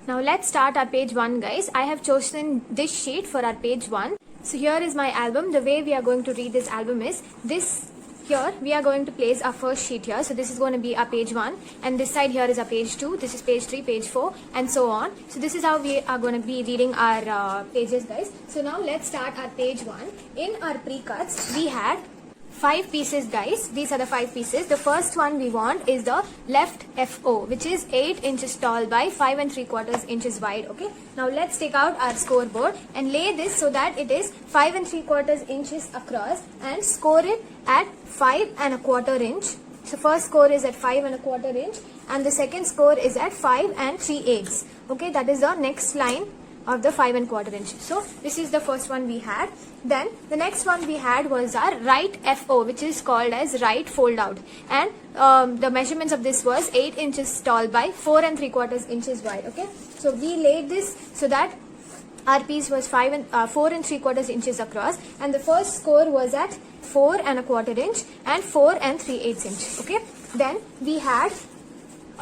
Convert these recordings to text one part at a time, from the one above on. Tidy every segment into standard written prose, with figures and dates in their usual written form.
Now let's start our page 1, guys. I have chosen this sheet for our page 1. So here is my album. The way we are going to read this album is this. Here we are going to place our first sheet here. So this is going to be our page 1, and this side here is our page 2. This is page 3, page 4, and so on. So this is how we are going to be reading our pages, guys. So now let's start our page 1. In our pre-cuts, we had 5 pieces, guys. These are the 5 pieces. The first one we want is the left FO, which is 8 inches tall by 5 3/4 inches wide. Okay. Now let's take out our scoreboard and lay this so that it is 5 3/4 inches across, and score it at 5 1/4 inch. So first score is at 5 1/4 inch, and the second score is at 5 3/8. Okay, that is the next line of the 5 1/4 inch. So this is the first one we had. Then the next one we had was our right FO, which is called as right fold out, and the measurements of this was 8 inches tall by 4 3/4 inches wide. Okay, so we laid this so that our piece was 4 3/4 inches across, and the first score was at 4 1/4 inch and 4 3/8 inch. Okay, then we had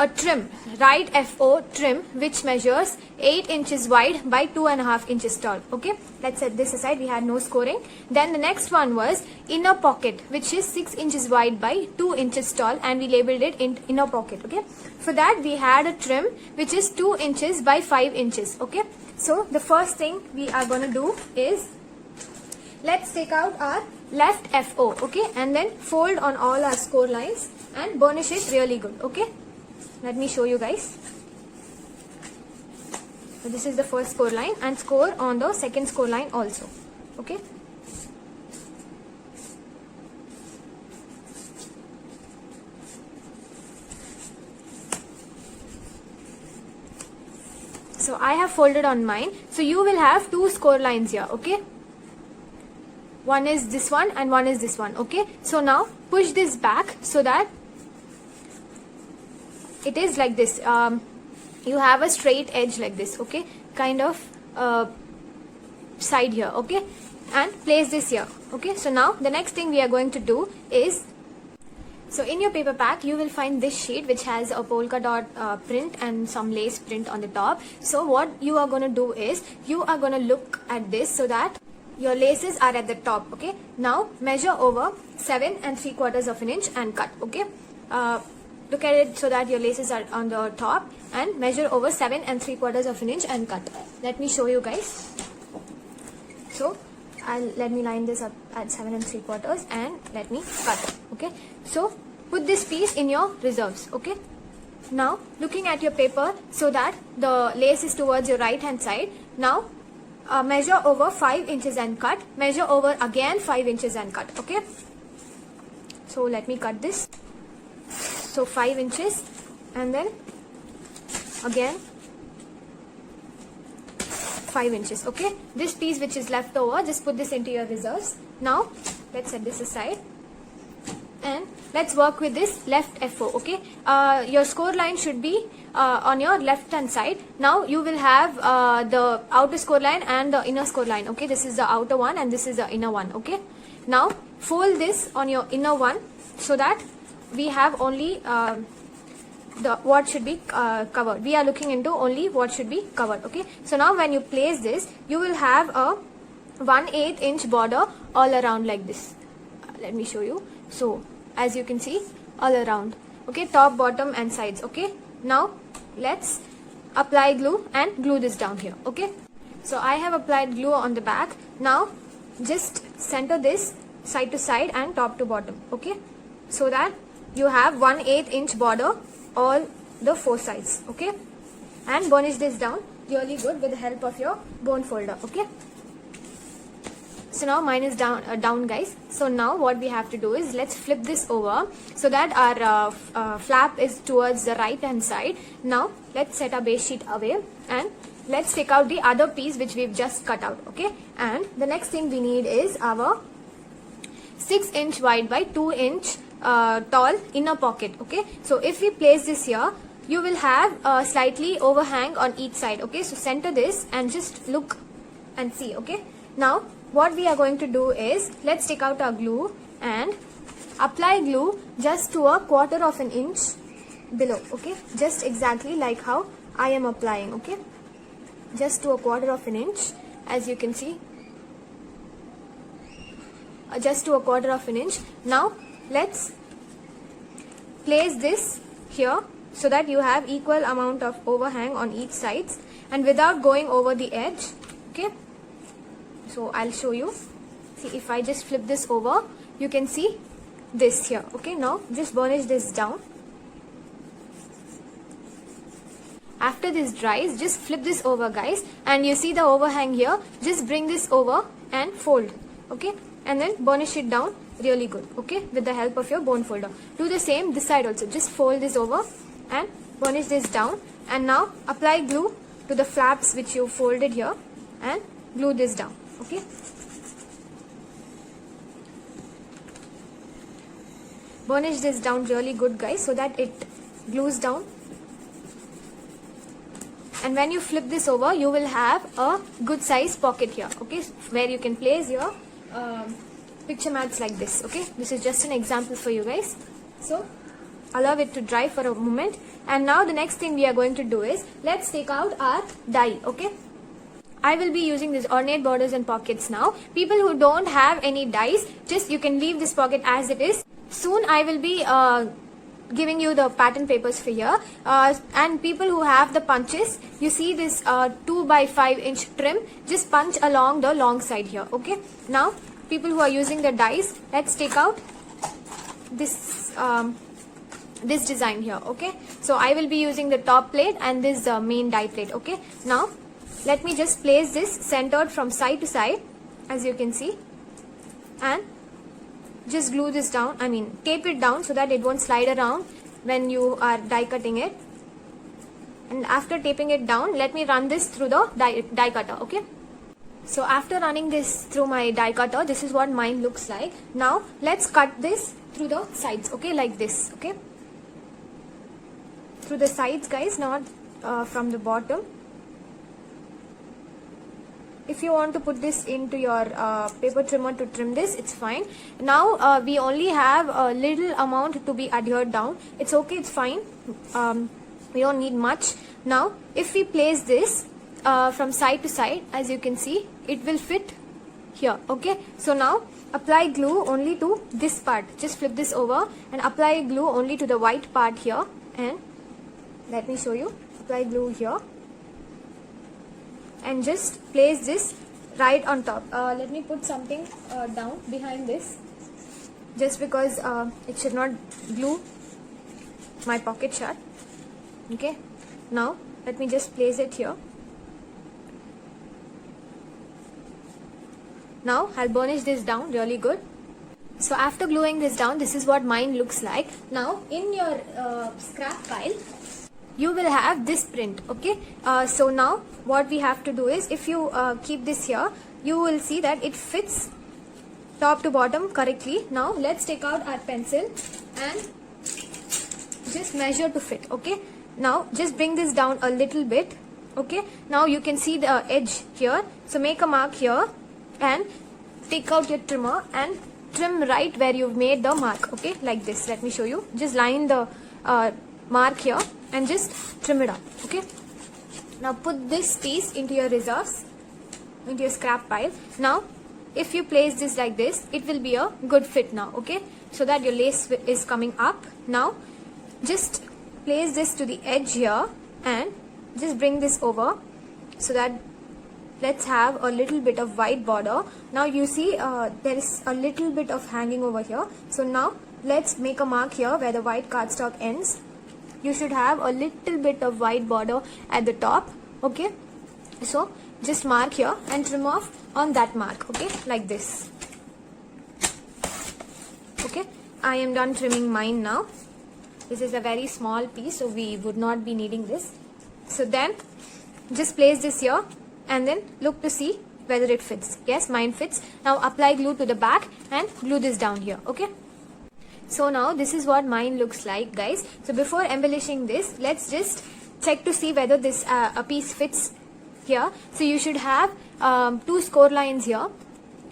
a trim, right FO trim, which measures 8 inches wide by 2.5 inches tall. Okay, let's set this aside. We had no scoring. Then the next one was inner pocket, which is 6 inches wide by 2 inches tall, and we labeled it in inner pocket. Okay, for that we had a trim which is 2 inches by 5 inches. Okay, so the first thing we are going to do is let's take out our left FO. Okay, and then fold on all our score lines and burnish it really good. Okay, let me show you, guys. So this is the first score line, and score on the second score line also. Okay, so I have folded on mine. So you will have 2 score lines here. Okay, one is this one and one is this one. Okay, so now push this back so that it is like this. You have a straight edge like this. Okay, kind of side here. Okay, and place this here. Okay, so now the next thing we are going to do is, so in your paper pack you will find this sheet which has a polka dot print and some lace print on the top. So what you are going to do is you are going to look at this so that your laces are at the top. Okay, now measure over 7 3/4 inch and cut. Okay, look at it so that your laces are on the top, and measure over 7 3/4 inch and cut. Let me show you, guys. So let me line this up at 7 3/4 and let me cut. Okay, so put this piece in your reserves. Okay, now looking at your paper so that the lace is towards your right hand side. Now measure over 5 inches and cut. Measure over again 5 inches and cut. Okay, so let me cut this. So 5 inches, and then again 5 inches. Okay, this piece which is left over, just put this into your reserves. Now let's set this aside and let's work with this left FO. Okay, your score line should be on your left hand side. Now you will have the outer score line and the inner score line. Okay, this is the outer one and this is the inner one. Okay, now fold this on your inner one so that we have only the what should be covered. We are looking into only what should be covered. Okay, so now when you place this, you will have a 1/8 inch border all around like this. Let me show you. So as you can see, all around. Okay, top, bottom and sides. Okay, now let's apply glue and glue this down here. Okay, so I have applied glue on the back. Now just center this side to side and top to bottom. Okay, so that you have 1/8 inch border all the 4 sides. Okay, and burnish this down really good with the help of your bone folder. Okay, so now mine is down, guys. So now what we have to do is let's flip this over so that our flap is towards the right hand side. Now let's set our base sheet away and let's take out the other piece which we've just cut out. Okay, and the next thing we need is our 6 inch wide by 2 inch tall inner pocket. Okay, so if we place this here, you will have a slightly overhang on each side. Okay, so center this and just look and see. Okay, now what we are going to do is let's take out our glue and apply glue just to a 1/4 inch below. Okay, just exactly like how I am applying, okay, just to 1/4 inch, as you can see, just to 1/4 inch. Now let's place this here so that you have equal amount of overhang on each sides and without going over the edge. Okay, so I'll show you. See, if I just flip this over, you can see this here. Okay, now just burnish this down. After this dries, just flip this over, guys, and you see the overhang here. Just bring this over and fold, okay, and then burnish it down really good, okay, with the help of your bone folder. Do the same this side also. Just fold this over and burnish this down, and now apply glue to the flaps which you folded here and glue this down, okay. Burnish this down really good, guys, so that it glues down. And when you flip this over, you will have a good size pocket here, okay, where you can place your picture mats like this, okay. This is just an example for you guys. So allow it to dry for a moment, and now the next thing we are going to do is, let's take out our die, okay. I will be using these ornate borders and pockets now. People who don't have any dies, just you can leave this pocket as it is. Soon I will be giving you the pattern papers for here, and people who have the punches, you see this 2 by 5 inch trim, just punch along the long side here, okay. Now people who are using the dies, let's take out this this design here, okay. So I will be using the top plate and this main die plate, okay. Now let me just place this centered from side to side, as you can see, and just glue this down, I mean tape it down so that it won't slide around when you are die cutting it. And after taping it down, let me run this through the die cutter, okay. So after running this through my die cutter, this is what mine looks like. Now let's cut this through the sides, okay, like this, okay, through the sides, guys, not from the bottom. If you want to put this into your paper trimmer to trim this, it's fine. Now we only have a little amount to be adhered down. It's okay, it's fine. We don't need much. Now if we place this from side to side, as you can see, it will fit here, okay. So now apply glue only to this part. Just flip this over and apply glue only to the white part here, and let me show you. Apply glue here and just place this right on top. Let me put something down behind this, just because it should not glue my pocket shut, okay. Now let me just place it here. Now I'll burnish this down really good. So after gluing this down, this is what mine looks like. Now in your scrap pile, you will have this print, okay. So now what we have to do is, if you keep this here, you will see that it fits top to bottom correctly. Now let's take out our pencil and just measure to fit, okay. Now just bring this down a little bit, okay. Now you can see the edge here, so make a mark here and take out your trimmer and trim right where you've made the mark, okay, like this. Let me show you. Just line the mark here and just trim it up, okay. Now put this piece into your reserves, into your scrap pile. Now if you place this like this, it will be a good fit now, okay, so that your lace is coming up. Now just place this to the edge here and just bring this over, so that let's have a little bit of white border. Now you see there is a little bit of hanging over here, so now let's make a mark here where the white cardstock ends. You should have a little bit of white border at the top, okay. So just mark here and trim off on that mark, okay, like this, okay. I am done trimming mine now. This is a very small piece, so we would not be needing this. So then just place this here and then look to see whether it fits. Yes, mine fits. Now apply glue to the back and glue this down here, okay. So now this is what mine looks like, guys. So before embellishing this, let's just check to see whether this a piece fits here. So you should have 2 score lines here,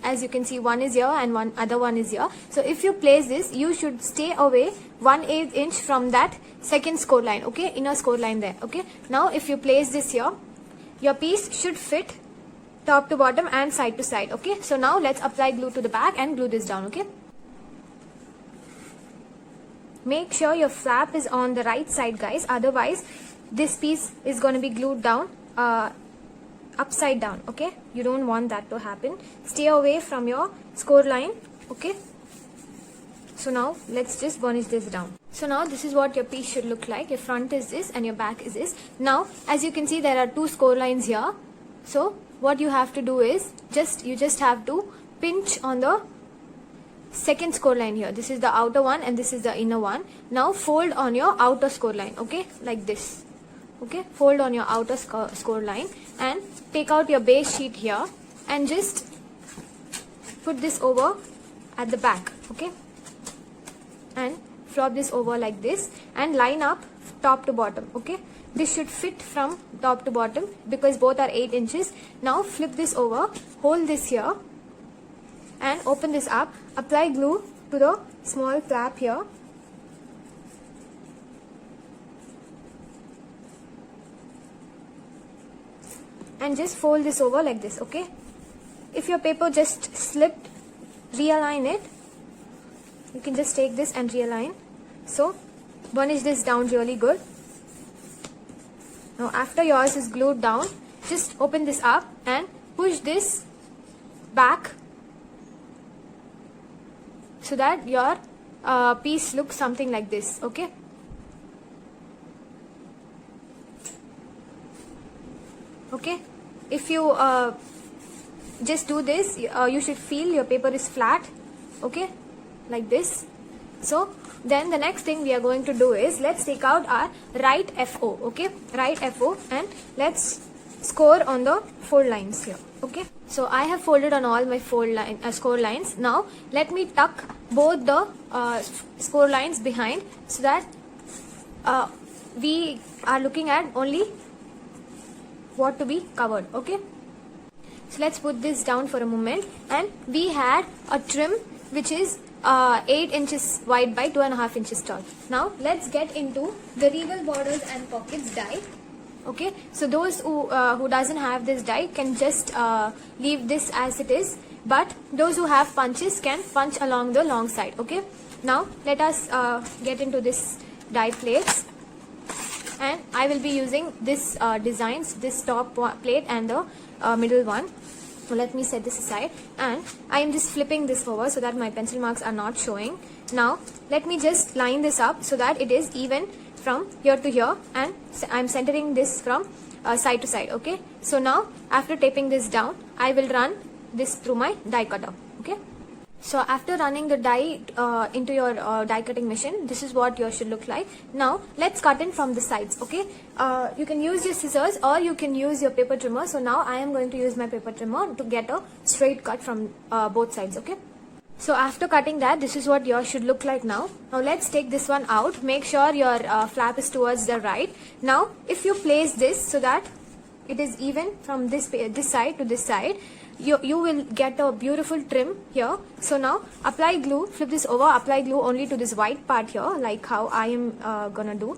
as you can see, one is here and one other one is here. So if you place this, you should stay away 1/8 inch from that second score line, okay, inner score line there, okay. Now if you place this here, your piece should fit top to bottom and side to side, okay. So now let's apply glue to the back and glue this down, okay. Make sure your flap is on the right side, guys, otherwise this piece is going to be glued down upside down, okay. You don't want that to happen. Stay away from your score line, okay. So now let's just burnish this down. So now this is what your piece should look like. Your front is this and your back is this. Now as you can see, there are two score lines here. So what you have to do is you just have to pinch on the second score line here. This is the outer one and this is the inner one. Now fold on your outer score line, okay, like this, okay. Fold on your outer score line and take out your base sheet here and just put this over at the back, okay, and flop this over like this and line up top to bottom, okay. This should fit from top to bottom because both are 8 inches. Now flip this over, hold this here and open this up. Apply glue to the small flap here and just fold this over like this, okay. If your paper just slipped, realign it. You can just take this and realign. So burnish this down really good. Now after yours is glued down, just open this up and push this back so that your piece looks something like this, okay. Okay, if you just do this, you should feel your paper is flat, okay, like this. So then the next thing we are going to do is let's take out our right FO, okay, right FO, and let's score on the fold lines here, okay. So I have folded on all my score lines. Now let me tuck both the score lines behind so that we are looking at only what to be covered, okay. So let's put this down for a moment, and we had a trim which is 8 inches wide by 2.5 inches tall. Now let's get into the Regal Borders and Pockets die, okay. So those who doesn't have this die can just leave this as it is, but those who have punches can punch along the long side, okay. Now let us get into this die plates, and I will be using this designs, this top plate and the middle one. So let me set this aside, and I am just flipping this over so that my pencil marks are not showing. Now let me just line this up so that it is even from here to here, and I'm centering this from side to side, okay. So now after taping this down, I will run this through my die cutter, okay. So after running the die into your die cutting machine, this is what yours should look like. Now let's cut in from the sides, okay. You can use your scissors or you can use your paper trimmer. So now I am going to use my paper trimmer to get a straight cut from both sides, okay. So after cutting that, this is what yours should look like now. Now let's take this one out. Make sure your flap is towards the right. Now if you place this so that it is even from this side to this side, you will get a beautiful trim here. So now apply glue, flip this over, apply glue only to this white part here, like how I am gonna do.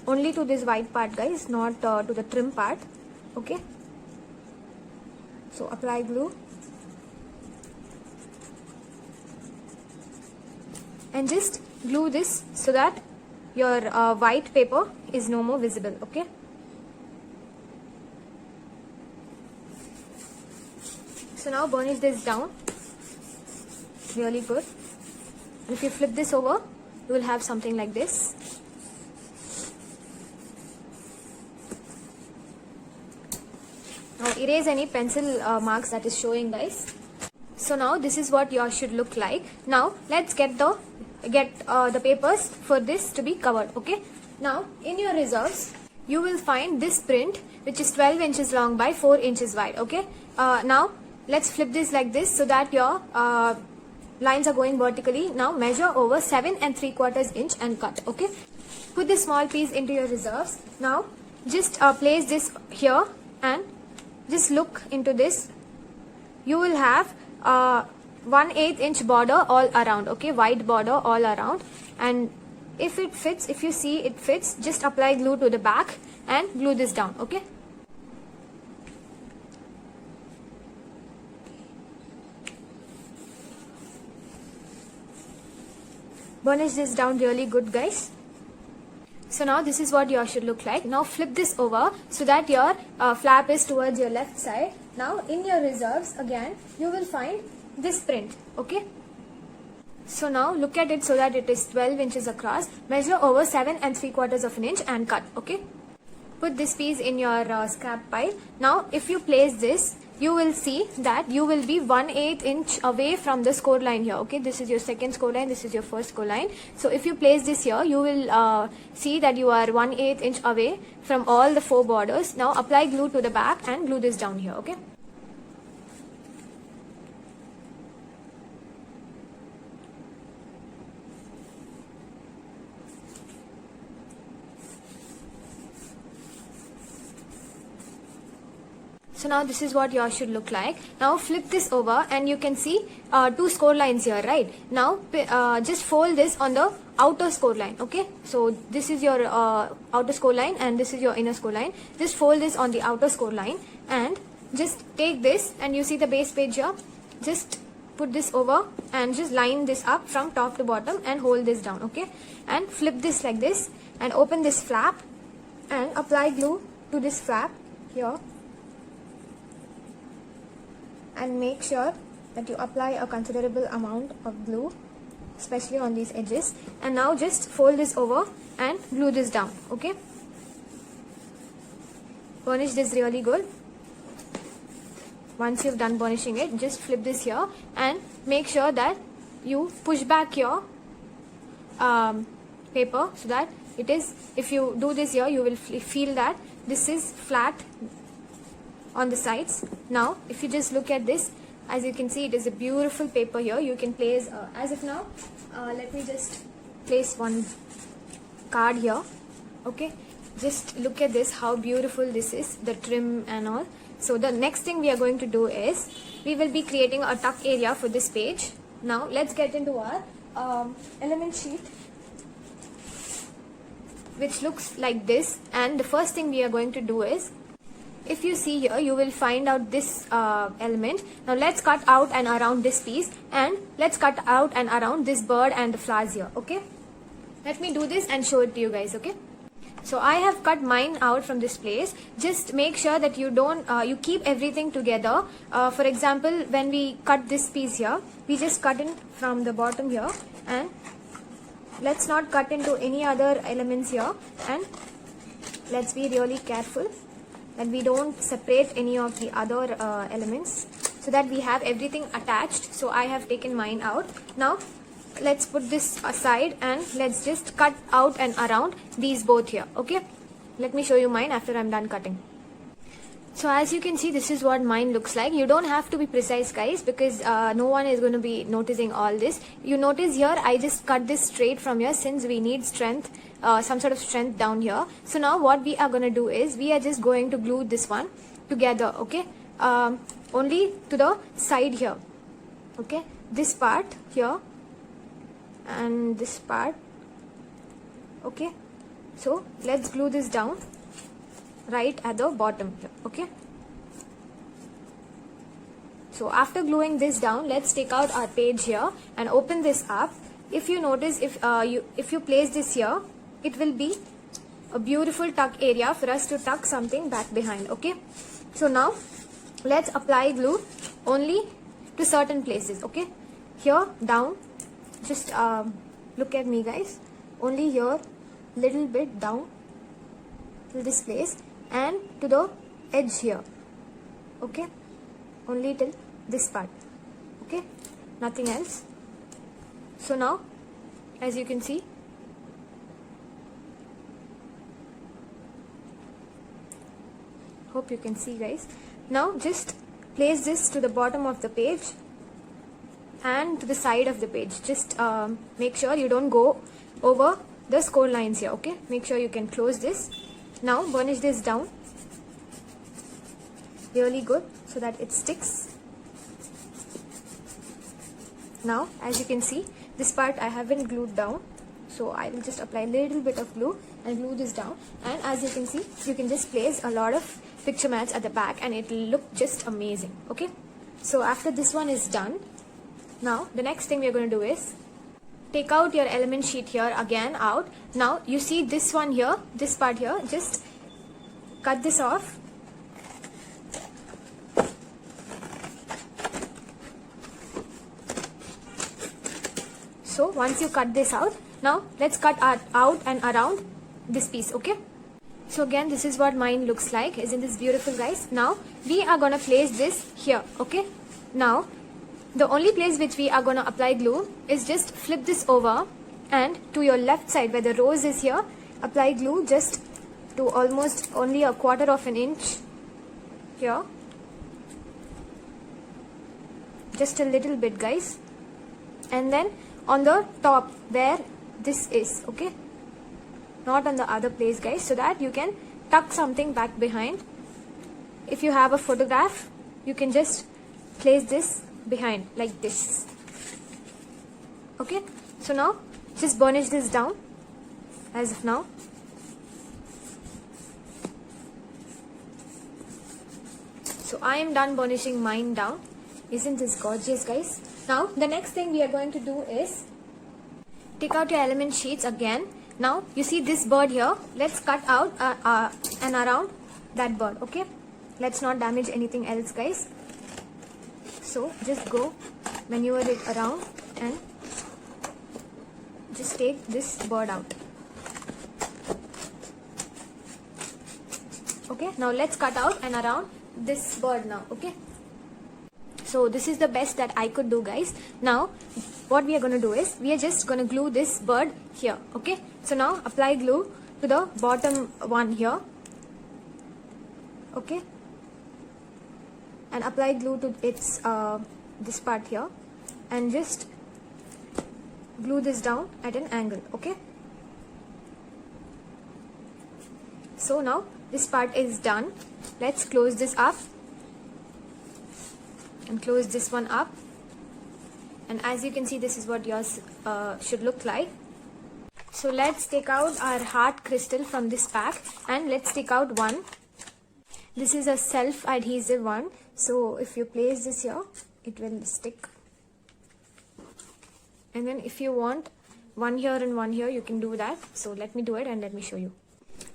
Only to this white part, guys, not to the trim part, okay. So apply glue and just glue this so that your white paper is no more visible, okay. So now burnish this down really good, and if you flip this over, you will have something like this. Now erase any pencil marks that is showing, guys. So now this is what yours should look like. Now let's get the papers for this to be covered, okay. Now in your reserves, you will find this print which is 12 inches long by 4 inches wide, okay. Now let's flip this like this so that your lines are going vertically. Now measure over 7 3/4 inch and cut, okay. Put this small piece into your reserves. Now just place this here and just look into this you will have 1/8 inch border all around, okay, white border all around. And if it fits, if you see it fits, just apply glue to the back and glue this down, okay. Burnish this down really good, guys. So now this is what yours should look like. Now flip this over so that your flap is towards your left side. Now in your reserves again you will find this print, okay. So now look at it so that it is 12 inches across. Measure over 7 3/4 of an inch and cut, okay. Put this piece in your scrap pile. Now if you place this, you will see that you will be 1/8 inch away from the score line here, okay. This is your second score line, this is your first score line. So if you place this here, you will see that you are 1/8 inch away from all the 4 borders. Now apply glue to the back and glue this down here, okay. So now this is what yours should look like. Now flip this over and you can see 2 score lines here, right? Now just fold this on the outer score line, okay? So this is your outer score line and this is your inner score line. Just fold this on the outer score line and just take this, and you see the base page here. Just put this over and just line this up from top to bottom and hold this down, okay? And flip this like this and open this flap and apply glue to this flap here. And make sure that you apply a considerable amount of glue, especially on these edges. And now just fold this over and glue this down, okay. Burnish this really good. Once you've done burnishing it, just flip this here and make sure that you push back your paper so that it is, if you do this here, you will feel that this is flat on the sides. Now if you just look at this, as you can see, it is a beautiful paper here. You can place as of now, let me just place one card here, okay. Just look at this, how beautiful this is, the trim and all. So the next thing we are going to do is we will be creating a tuck area for this page. Now let's get into our element sheet, which looks like this. And the first thing we are going to do is, if you see here, you will find out this element. Now let's cut out and around this piece, and let's cut out and around this bird and the flowers here, okay. Let me do this and show it to you guys, okay. So I have cut mine out from this place. Just make sure that you don't you keep everything together. For example, when we cut this piece here, we just cut in from the bottom here, and let's not cut into any other elements here. And let's be really careful that we don't separate any of the other elements, so that we have everything attached. So I have taken mine out. Now let's put this aside and let's just cut out and around these both here, okay. Let me show you mine after I'm done cutting. So as you can see, this is what mine looks like. You don't have to be precise, guys, because no one is going to be noticing all this. You notice here I just cut this straight from here, since we need strength, some sort of strength down here. So now what we are going to do is we are just going to glue this one together, okay. Only to the side here, okay. This part here and this part, okay. So let's glue this down right at the bottom here, okay. So after gluing this down, let's take out our page here and open this up. If you notice, if you place this here, it will be a beautiful tuck area for us to tuck something back behind, okay. So now let's apply glue only to certain places, okay. Here down, just look at me, guys, only here, little bit down to this place, and to the edge here, okay, only till this part, okay, nothing else. So now as you can see, hope you can see, guys. Now just place this to the bottom of the page and to the side of the page. Just make sure you don't go over the score lines here, okay. Make sure you can close this. Now burnish this down really good so that it sticks. Now as you can see, this part I haven't glued down, so I will just apply a little bit of glue and glue this down. And as you can see, you can just place a lot of picture mats at the back and it will look just amazing. Okay, so after this one is done, now the next thing we are going to do is take out your element sheet here again out. Now you see this one here, this part here, just cut this off. So once you cut this out, now let's cut out and around this piece. Okay, so again this is what mine looks like. Isn't this beautiful, guys? Now we are gonna place this here. Okay, now the only place which we are gonna apply glue is just flip this over, and to your left side where the rose is here, apply glue just to almost only a quarter of an inch here, just a little bit, guys. And then on the top where this is, okay, not on the other place, guys, so that you can tuck something back behind. If you have a photograph, you can just place this behind like this. Okay, so now just burnish this down as of now. So I am done burnishing mine down. Isn't this gorgeous, guys? Now the next thing we are going to do is take out your element sheets again. Now you see this bird here, let's cut out and around that bird. Okay, let's not damage anything else, guys. So just go maneuver it around and just take this bird out. Okay, now let's cut out and around this bird now. Okay, so this is the best that I could do, guys. Now what we are going to do is we are just going to glue this bird here. Okay, so now apply glue to the bottom one here. Okay, and apply glue to its this part here, and just glue this down at an angle. Okay, so now this part is done. Let's close this up and close this one up, and as you can see, this is what yours should look like. So let's take out our heart crystal from this pack, and let's take out one. This is a self-adhesive one, so if you place this here, it will stick. And then if you want one here and one here, you can do that. So let me do it and let me show you.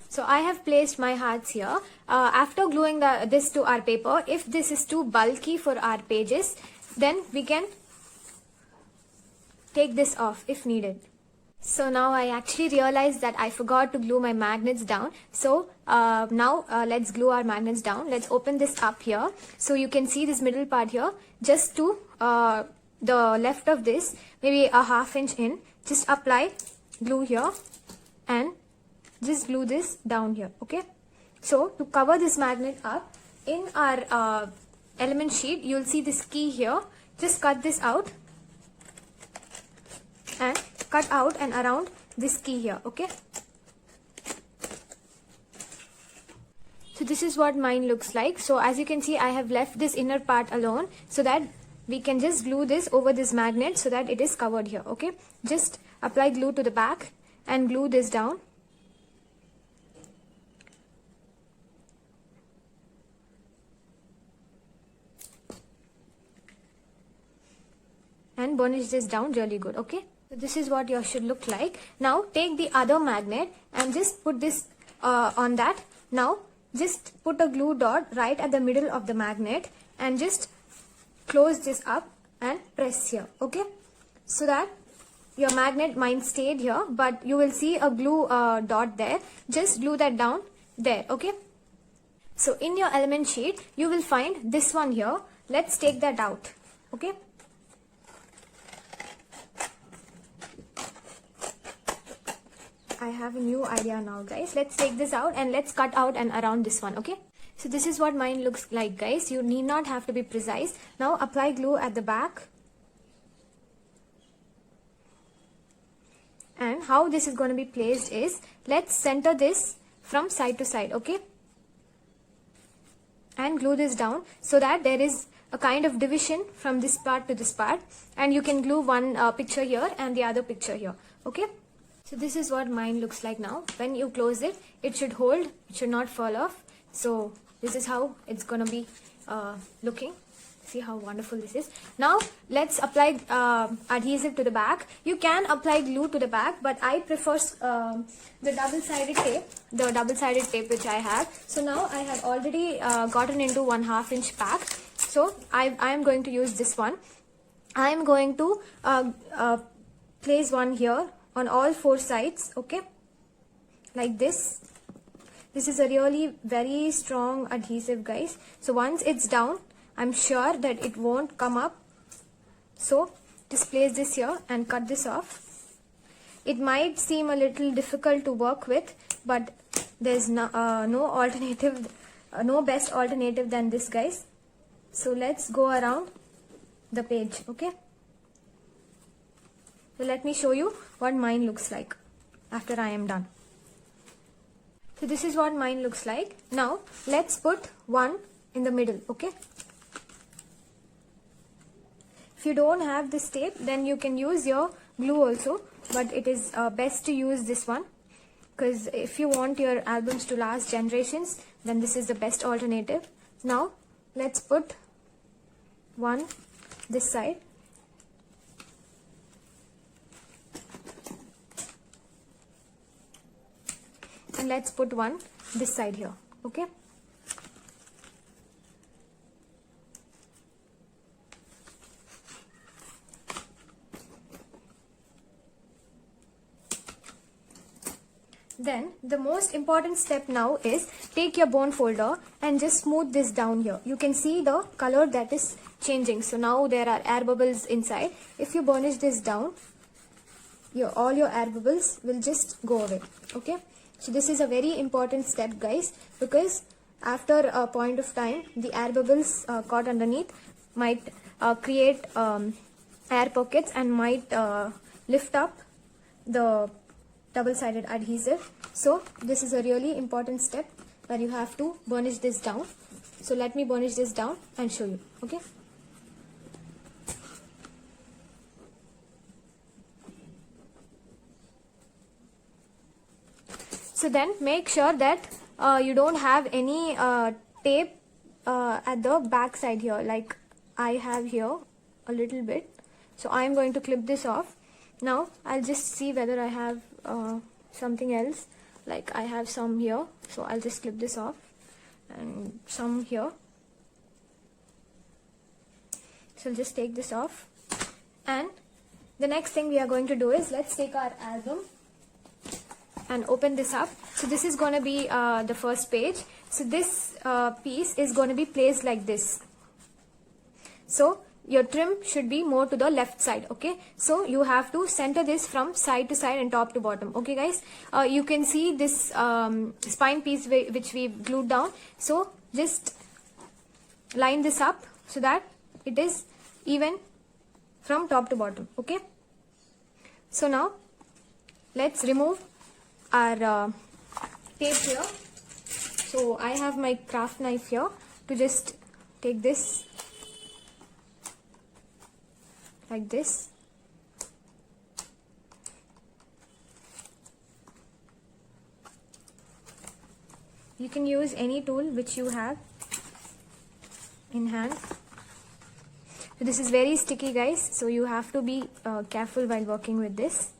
So I have placed my hearts here. After gluing this to our paper, if this is too bulky for our pages, then we can take this off if needed. So now I actually realized that I forgot to glue my magnets down. So now let's glue our magnets down. Let's open this up here. So you can see this middle part here, just to the left of this, maybe a ½ inch in. Just apply glue here and just glue this down here. Okay, so to cover this magnet up, in our element sheet, you will see this key here. Just cut this out and cut out and around this key here. Okay, so this is what mine looks like. So as you can see, I have left this inner part alone so that we can just glue this over this magnet so that it is covered here. Okay, just apply glue to the back and glue this down. And burnish this down really good. Okay, so this is what yours should look like. Now take the other magnet and just put this on that. Now just put a glue dot right at the middle of the magnet and just close this up and press here. Okay, so that your magnet, mine stayed here, but you will see a glue dot there. Just glue that down there. Okay, so in your element sheet you will find this one here. Let's take that out. Okay, I have a new idea now, guys. Let's take this out and let's cut out and around this one. Okay, so this is what mine looks like, guys. You need not have to be precise. Now apply glue at the back, and how this is going to be placed is, let's center this from side to side. Okay, and glue this down so that there is a kind of division from this part to this part, and you can glue one picture here and the other picture here. Okay, so this is what mine looks like now. When you close it, it should hold, it should not fall off. So this is how it's gonna be looking. See how wonderful this is. Now let's apply adhesive to the back. You can apply glue to the back, but I prefer the double-sided tape, which I have. So now I have already gotten into 1/2 inch pack. So I am going to use this one. I am going to place one here on all 4 sides. Okay, like this. This is a really very strong adhesive, guys. So once it's down, I'm sure that it won't come up. So just place this here and cut this off. It might seem a little difficult to work with, but there's no alternative, no best alternative than this, guys. So let's go around the page. Okay, so let me show you what mine looks like after I am done. So this is what mine looks like. Now let's put one in the middle. Okay, if you don't have this tape, then you can use your glue also, but it is best to use this one, because if you want your albums to last generations, then this is the best alternative. Now let's put one this side, and let's put one this side here. Okay, then the most important step now is take your bone folder and just smooth this down here. You can see the color that is changing. So now there are air bubbles inside. If you burnish this down, all your air bubbles will just go away. Okay, so this is a very important step, guys, because after a point of time, the air bubbles caught underneath might create air pockets and might lift up the double-sided adhesive. So this is a really important step where you have to burnish this down. So let me burnish this down and show you. Okay, so then make sure that you don't have any tape at the back side here, like I have here a little bit. So I am going to clip this off. Now I'll just see whether I have something else, like I have some here, so I'll just clip this off, and some here. So I'll just take this off, and the next thing we are going to do is let's take our album and open this up. So this is going to be the first page. So this piece is going to be placed like this. So your trim should be more to the left side. Okay, so you have to center this from side to side and top to bottom. Okay, guys, you can see this spine piece which we glued down. So just line this up so that it is even from top to bottom. Okay, so now let's remove our tape here. So I have my craft knife here to just take this like this. You can use any tool which you have in hand. So this is very sticky, guys, so you have to be careful while working with this.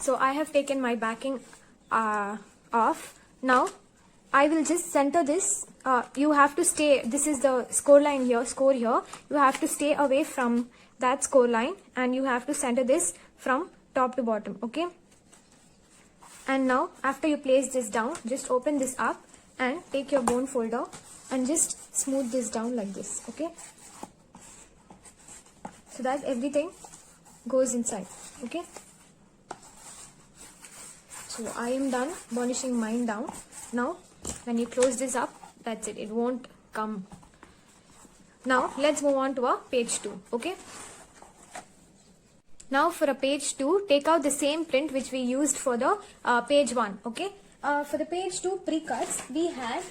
So I have taken my backing off. Now I will just center this. You have to stay, this is the score line here, you have to stay away from that score line, and you have to center this from top to bottom. Okay, and now after you place this down, just open this up and take your bone folder and just smooth this down like this. Okay, so that everything goes inside. Okay, so I am done burnishing mine down. Now when you close this up, that's it, it won't come. Now let's move on to our page 2. Okay, Now for a page 2, take out the same print which we used for the page 1. Okay. For the page 2 pre-cuts, we had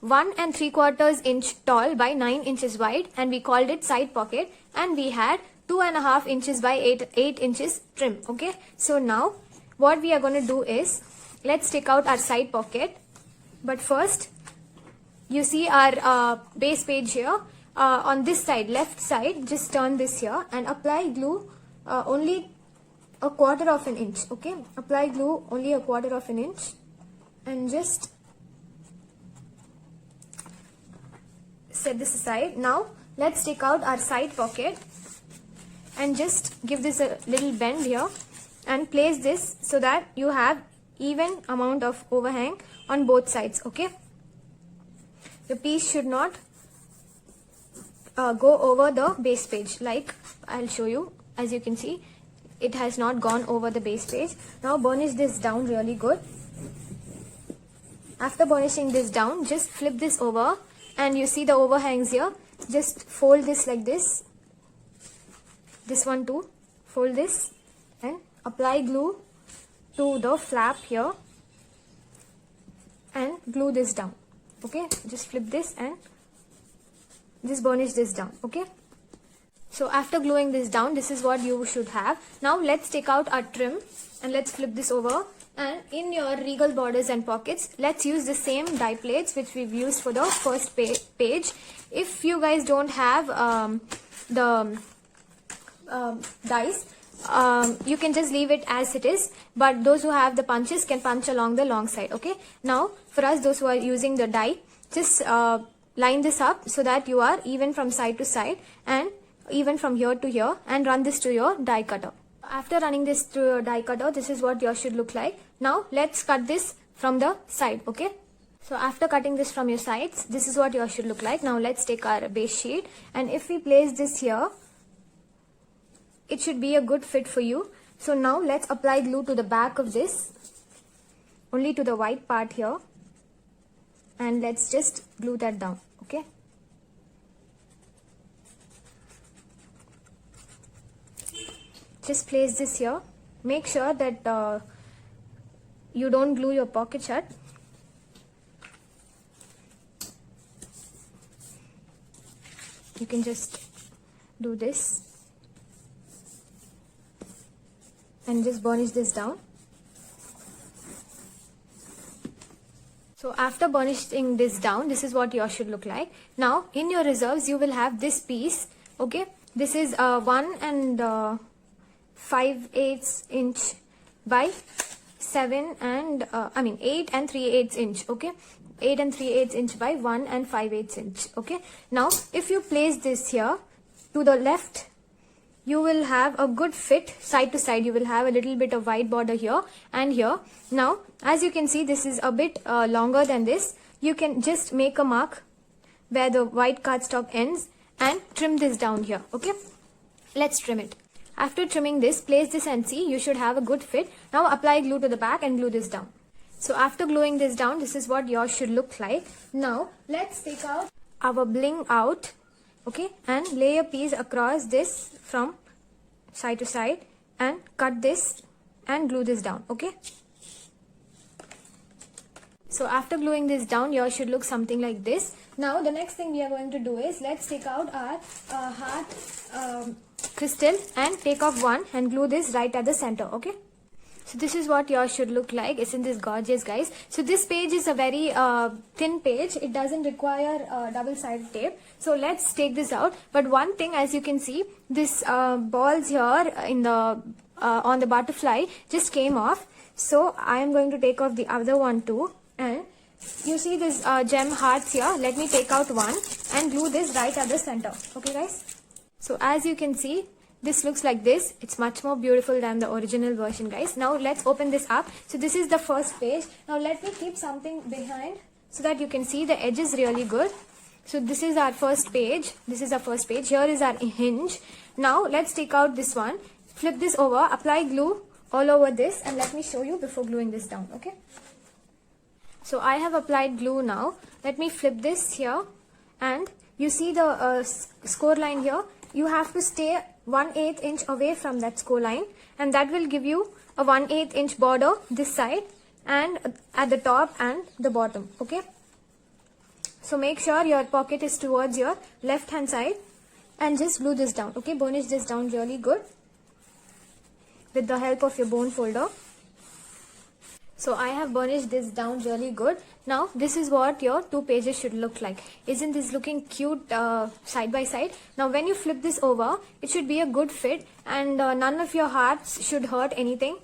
1 3/4 inch tall by 9 inches wide, and we called it side pocket, and we had 2.5 inches by 8 inches trim. Okay. So now what we are going to do is, let's take out our side pocket. But first, you see our base page here. On this side, left side, just turn this here and apply glue only 1/4 inch. Okay, apply glue only 1/4 inch and just set this aside. Now let's take out our side pocket and just give this a little bend here and place this so that you have even amount of overhang on both sides. Okay, the piece should not go over the base page. Like I'll show you. As you can see, it has not gone over the base page. Now burnish this down really good. After burnishing this down, just flip this over, and you see the overhangs here. Just fold this like this. This one too. Fold this and apply glue to the flap here and glue this down. Okay, just flip this and just burnish this down. Okay, so after gluing this down, this is what you should have. Now let's take out our trim and let's flip this over, and in your regal borders and pockets, let's use the same die plates which we've used for the first page. If you guys don't have the dies, you can just leave it as it is, but those who have the punches can punch along the long side. Okay, now for us, those who are using the die, just line this up so that you are even from side to side and even from here to here, and run this to your die cutter. After running this to your die cutter, this is what yours should look like. Now let's cut this from the side. Okay, so after cutting this from your sides, this is what yours should look like. Now let's take our base sheet, and if we place this here, it should be a good fit for you. So now let's apply glue to the back of this, only to the white part here, and let's just glue that down. Okay, just place this here. Make sure that you don't glue your pocket shut. You can just do this and just burnish this down. So after burnishing this down, this is what yours should look like. Now in your reserves, you will have this piece. Okay, this is 1 5/8 inch by 7 and 8 3/8 inch. Okay, 8 3/8 inch by 1 5/8 inch. Okay, now if you place this here to the left, you will have a good fit side to side. You will have a little bit of white border here and here. Now as you can see, this is a bit longer than this. You can just make a mark where the white cardstock ends and trim this down here. Okay, let's trim it. After trimming this, place this and see, you should have a good fit. Now apply glue to the back and glue this down. So after gluing this down, this is what yours should look like. Now let's take out our bling out. Okay, and lay a piece across this from side to side and cut this and glue this down. Okay, so after gluing this down, yours should look something like this. Now the next thing we are going to do is, let's take out our heart crystal and take off one and glue this right at the center. Okay, so this is what yours should look like. Isn't this gorgeous, guys? So this page is a very thin page. It doesn't require double-sided tape. So let's take this out. But one thing, as you can see, this balls here in the on the butterfly just came off. So I am going to take off the other one too. And you see this gem hearts here. Let me take out one and glue this right at the center. Okay, guys? So as you can see, this looks like this. It's much more beautiful than the original version, guys. Now let's open this up. So this is the first page. Now let me keep something behind so that you can see the edges really good. So this is our first page. This is our first page. Here is our hinge. Now let's take out this one. Flip this over. Apply glue all over this. And let me show you before gluing this down. Okay. So I have applied glue now. Let me flip this here. And you see the score line here. You have to stay 1/8 inch away from that score line, and that will give you a 1/8 inch border this side and at the top and the bottom. Okay, so make sure your pocket is towards your left hand side and just glue this down. Okay, burnish this down really good with the help of your bone folder. So I have burnished this down really good. Now this is what your 2 pages should look like. Isn't this looking cute side by side? Now when you flip this over, it should be a good fit, and none of your hearts should hurt anything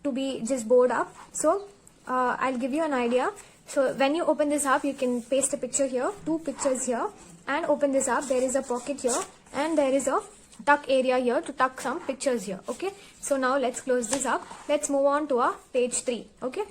to be just bowed up. So I'll give you an idea. So when you open this up, you can paste a picture here, 2 pictures here, and open this up. There is a pocket here and there is a tuck area here to tuck some pictures here. Okay, so now let's close this up. Let's move on to our page 3. Okay.